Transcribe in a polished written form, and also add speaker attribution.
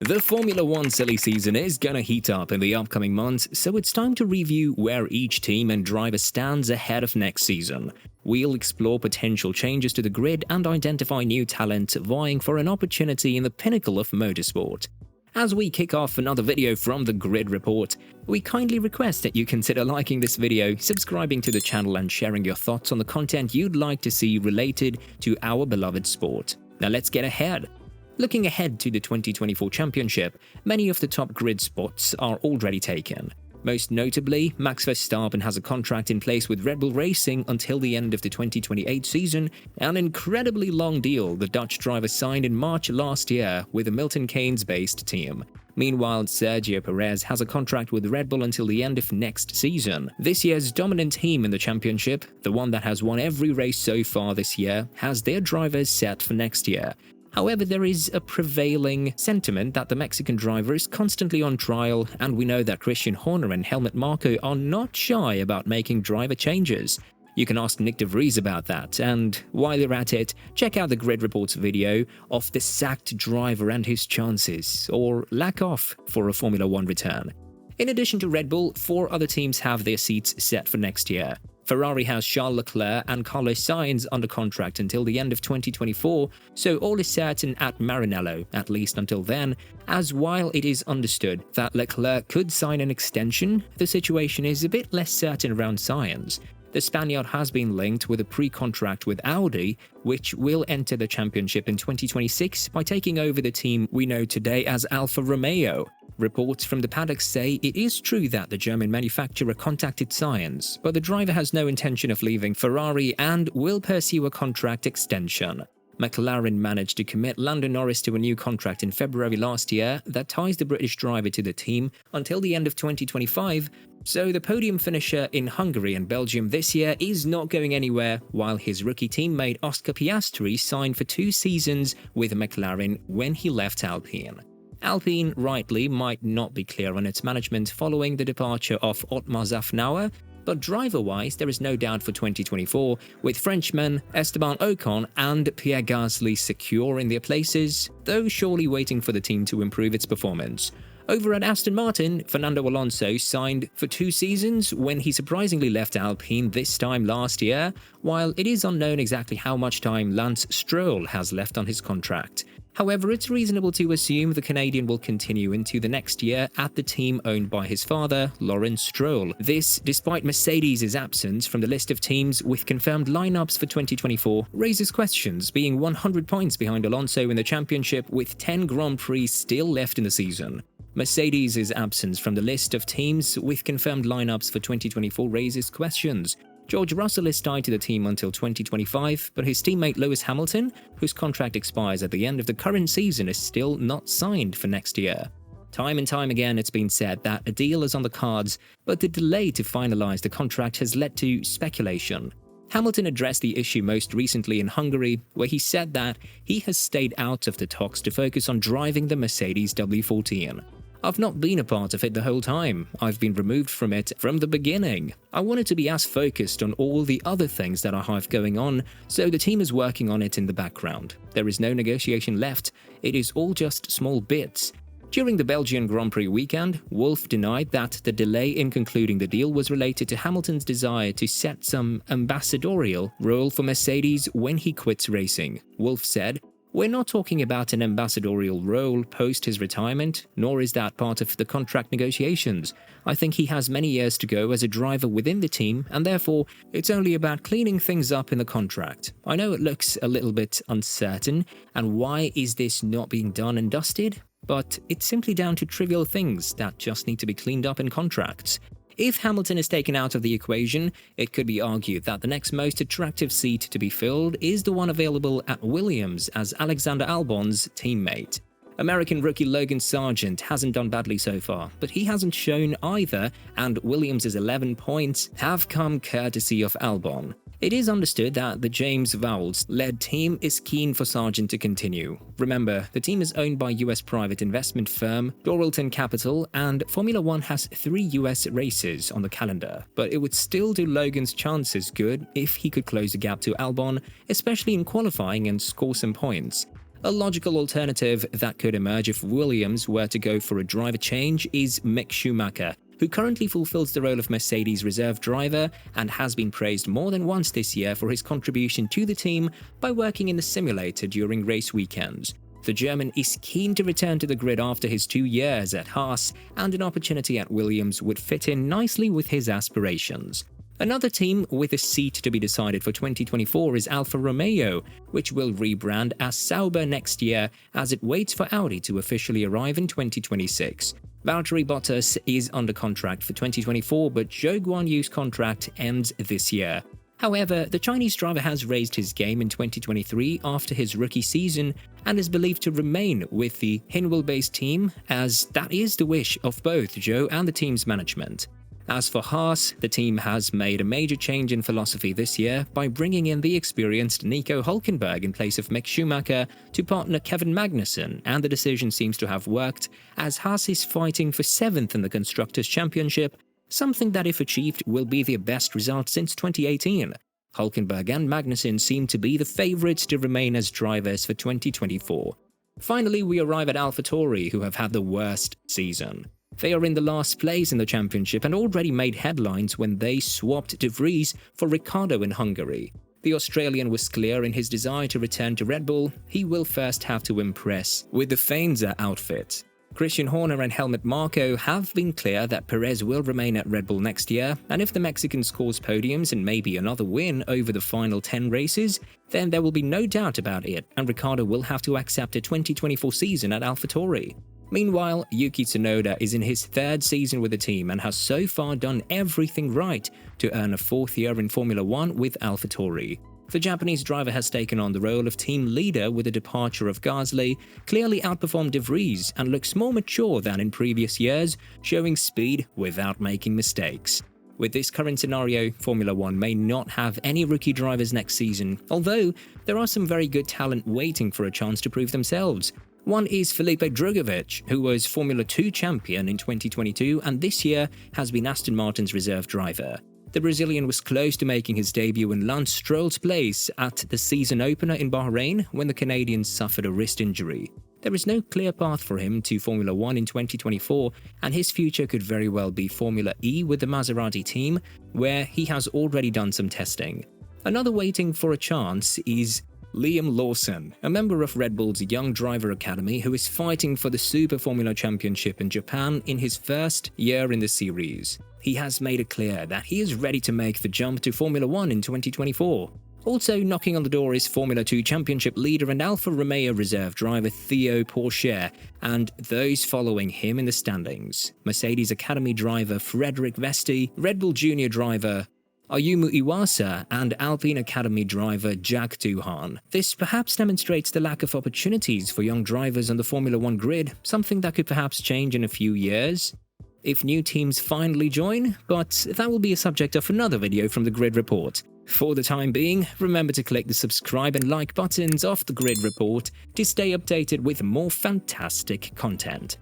Speaker 1: The Formula One silly season is gonna heat up in the upcoming months, so it's time to review where each team and driver stands ahead of next season. We'll explore potential changes to the grid and identify new talent vying for an opportunity in the pinnacle of motorsport. As we kick off another video from the Grid Report, we kindly request that you consider liking this video, subscribing to the channel and sharing your thoughts on the content you'd like to see related to our beloved sport. Now let's get ahead. Looking ahead to the 2024 championship, many of the top grid spots are already taken. Most notably, Max Verstappen has a contract in place with Red Bull Racing until the end of the 2028 season, an incredibly long deal the Dutch driver signed in March last year with a Milton Keynes-based team. Meanwhile, Sergio Perez has a contract with Red Bull until the end of next season. This year's dominant team in the championship, the one that has won every race so far this year, has their drivers set for next year. However, there is a prevailing sentiment that the Mexican driver is constantly on trial, and we know that Christian Horner and Helmut Marko are not shy about making driver changes. You can ask Nick de Vries about that, and while you're at it, check out the Grid Report's video of the sacked driver and his chances, or lack of, for a Formula One return. In addition to Red Bull, 4 other teams have their seats set for next year. Ferrari has Charles Leclerc and Carlos Sainz under contract until the end of 2024, so all is certain at Maranello, at least until then, as while it is understood that Leclerc could sign an extension, the situation is a bit less certain around Sainz. The Spaniard has been linked with a pre-contract with Audi, which will enter the championship in 2026 by taking over the team we know today as Alfa Romeo. Reports from the paddock say it is true that the German manufacturer contacted Sainz, but the driver has no intention of leaving Ferrari and will pursue a contract extension. McLaren managed to commit Lando Norris to a new contract in February last year that ties the British driver to the team until the end of 2025, so the podium finisher in Hungary and Belgium this year is not going anywhere, while his rookie teammate Oscar Piastri signed for 2 seasons with McLaren when he left Alpine. Alpine, rightly, might not be clear on its management following the departure of Otmar Szafnauer, but driver-wise there is no doubt for 2024, with Frenchmen Esteban Ocon and Pierre Gasly secure in their places, though surely waiting for the team to improve its performance. Over at Aston Martin, Fernando Alonso signed for 2 seasons when he surprisingly left Alpine this time last year, while it is unknown exactly how much time Lance Stroll has left on his contract. However, it's reasonable to assume the Canadian will continue into the next year at the team owned by his father, Lawrence Stroll. This, despite Mercedes' absence from the list of teams with confirmed lineups for 2024, raises questions, being 100 points behind Alonso in the championship with 10 Grand Prix still left in the season. Mercedes' absence from the list of teams with confirmed lineups for 2024 raises questions. George Russell is tied to the team until 2025, but his teammate Lewis Hamilton, whose contract expires at the end of the current season, is still not signed for next year. Time and time again it's been said that a deal is on the cards, but the delay to finalize the contract has led to speculation. Hamilton addressed the issue most recently in Hungary, where he said that he has stayed out of the talks to focus on driving the Mercedes W14. I've not been a part of it the whole time. I've been removed from it from the beginning. I wanted to be as focused on all the other things that I have going on, so the team is working on it in the background. There is no negotiation left. It is all just small bits. During the Belgian Grand Prix weekend, Wolff denied that the delay in concluding the deal was related to Hamilton's desire to set some ambassadorial role for Mercedes when he quits racing. Wolff said, "We're not talking about an ambassadorial role post his retirement, nor is that part of the contract negotiations. I think he has many years to go as a driver within the team, and therefore it's only about cleaning things up in the contract. I know it looks a little bit uncertain, and why is this not being done and dusted? But it's simply down to trivial things that just need to be cleaned up in contracts." If Hamilton is taken out of the equation, it could be argued that the next most attractive seat to be filled is the one available at Williams as Alexander Albon's teammate. American rookie Logan Sargent hasn't done badly so far, but he hasn't shown either, and Williams' 11 points have come courtesy of Albon. It is understood that the James Vowles-led team is keen for Sargent to continue. Remember, the team is owned by US private investment firm Doralton Capital, and Formula One has 3 US races on the calendar, but it would still do Logan's chances good if he could close the gap to Albon, especially in qualifying and score some points. A logical alternative that could emerge if Williams were to go for a driver change is Mick Schumacher, who currently fulfills the role of Mercedes' reserve driver and has been praised more than once this year for his contribution to the team by working in the simulator during race weekends. The German is keen to return to the grid after his 2 years at Haas, and an opportunity at Williams would fit in nicely with his aspirations. Another team with a seat to be decided for 2024 is Alfa Romeo, which will rebrand as Sauber next year as it waits for Audi to officially arrive in 2026. Valtteri Bottas is under contract for 2024, but Zhou Guanyu's contract ends this year. However, the Chinese driver has raised his game in 2023 after his rookie season and is believed to remain with the Hinwil-based team, as that is the wish of both Zhou and the team's management. As for Haas, the team has made a major change in philosophy this year by bringing in the experienced Nico Hülkenberg in place of Mick Schumacher to partner Kevin Magnussen, and the decision seems to have worked, as Haas is fighting for 7th in the Constructors' Championship, something that, if achieved, will be their best result since 2018. Hülkenberg and Magnussen seem to be the favourites to remain as drivers for 2024. Finally, we arrive at AlphaTauri, who have had the worst season. They are in the last place in the championship and already made headlines when they swapped De Vries for Ricciardo in Hungary. The Australian was clear in his desire to return to Red Bull. He will first have to impress with the Faenza outfit. Christian Horner and Helmut Marko have been clear that Perez will remain at Red Bull next year, and if the Mexican scores podiums and maybe another win over the final 10 races, then there will be no doubt about it, and Ricciardo will have to accept a 2024 season at AlphaTauri. Meanwhile, Yuki Tsunoda is in his 3rd season with the team and has so far done everything right to earn a 4th year in Formula 1 with AlphaTauri. The Japanese driver has taken on the role of team leader with the departure of Gasly, clearly outperformed De Vries, and looks more mature than in previous years, showing speed without making mistakes. With this current scenario, Formula 1 may not have any rookie drivers next season, although there are some very good talent waiting for a chance to prove themselves. One is Felipe Drugovich, who was Formula 2 champion in 2022 and this year has been Aston Martin's reserve driver. The Brazilian was close to making his debut in Lance Stroll's place at the season opener in Bahrain when the Canadian suffered a wrist injury. There is no clear path for him to Formula 1 in 2024, and his future could very well be Formula E with the Maserati team, where he has already done some testing. Another waiting for a chance is Liam Lawson, a member of Red Bull's Young Driver Academy who is fighting for the Super Formula Championship in Japan in his 1st year in the series. He has made it clear that he is ready to make the jump to Formula 1 in 2024. Also knocking on the door is Formula 2 Championship leader and Alfa Romeo reserve driver Theo Pourchaire, and those following him in the standings: Mercedes Academy driver Frederic Vesti, Red Bull Junior driver Ayumu Iwasa, and Alpine Academy driver Jack Doohan. This perhaps demonstrates the lack of opportunities for young drivers on the Formula 1 grid, something that could perhaps change in a few years if new teams finally join, but that will be a subject of another video from the Grid Report. For the time being, remember to click the subscribe and like buttons of the Grid Report to stay updated with more fantastic content.